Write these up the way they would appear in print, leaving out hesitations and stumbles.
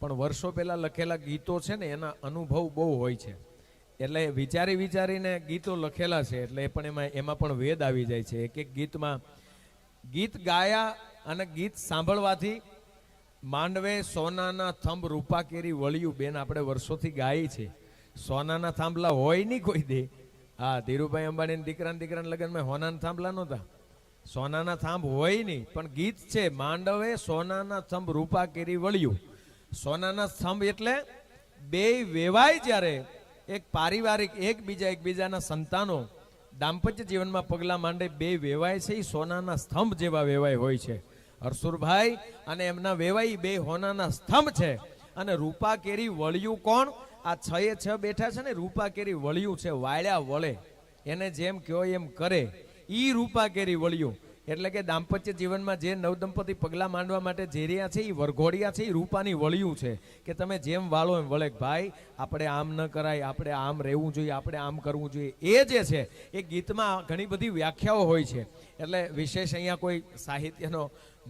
પણ વર્ષો પહેલા લખેલા ગીતો છે ને એના અનુભવ બહુ હોય છે, એટલે વિચારી વિચારીને ગીતો લખેલા છે, એટલે એ પણ એમાં પણ વેદ આવી જાય છે. એક એક ગીતમાં ગીત ગાયા અને ગીત સાંભળવાથી માંડવે સોનાના થંભ રૂપા કેરી વળ્યું. બેન આપણે વર્ષોથી ગાઈ છે, સોનાના થાંભલા હોય નહીં કોઈ દે. હા, ધીરુભાઈ અંબાણી દીકરાના લગ્નમાં હોનાના થાંભલા નહોતા, સોનાના થાંભ હોય નહીં, પણ ગીત છે માંડવે સોનાના થંભ રૂપા કેરી વળ્યું. સોનાના સ્તંભ એટલે બે વેવાય જ્યારે એક પારિવારિક એકબીજાના સંતાનો દાંપત્ય જીવનમાં પગલા માંડે, બે વેવાય છે એ સોનાના સ્તંભ જેવા વેવાય હોય છે. હરસુરભાઈ અને એમના વેવાઈ બે હોનાના સ્તંભ છે. અને રૂપા કેરી વળ્યું કોણ? આ 6 બેઠા છે ને, રૂપા કેરી વળ્યું છે, વાળ્યા વળે, એને જેમ કયો એમ કરે, ઈ રૂપા કેરી વળ્યું. એટલે કે દાંપત્ય જીવનમાં જે નવદંપતિ પગલા માંડવા માટે જે રહ્યા છે એ વરઘોડિયા છે, એ રૂપાની વળ્યું છે કે તમે જેમ વાળો એમ વળે. ભાઈ આપણે આમ ન કરાય, આપણે આમ રહેવું જોઈએ, આપણે આમ કરવું જોઈએ. એ જે છે એ ગીતમાં ઘણી બધી વ્યાખ્યાઓ હોય છે. એટલે વિશેષ અહીંયા કોઈ સાહિત્યનો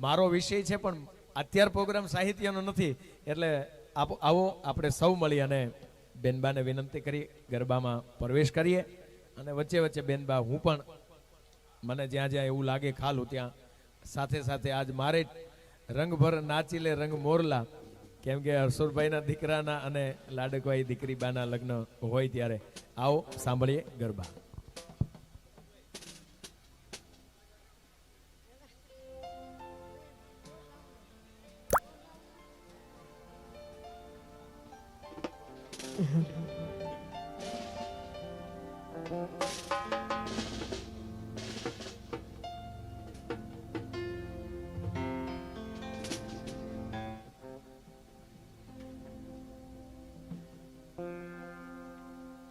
મારો વિષય છે, પણ અત્યાર પ્રોગ્રામ સાહિત્યનો નથી. એટલે આવો આપણે સૌ મળી અને બેનબાને વિનંતી કરી ગરબામાં પ્રવેશ કરીએ. અને વચ્ચે વચ્ચે બેનબા હું પણ મને જ્યાં જ્યાં એવું લાગે ખાલું ત્યાં સાથે સાથે આજ મારે રંગભર નાચી લે રંગ મોરલા, કેમ કે હરસુરભાઈના દીકરાના અને લાડકવાઈ દીકરી બાના લગ્ન હોય ત્યારે આવો સાંભળીએ ગરબા. Mm-hmm.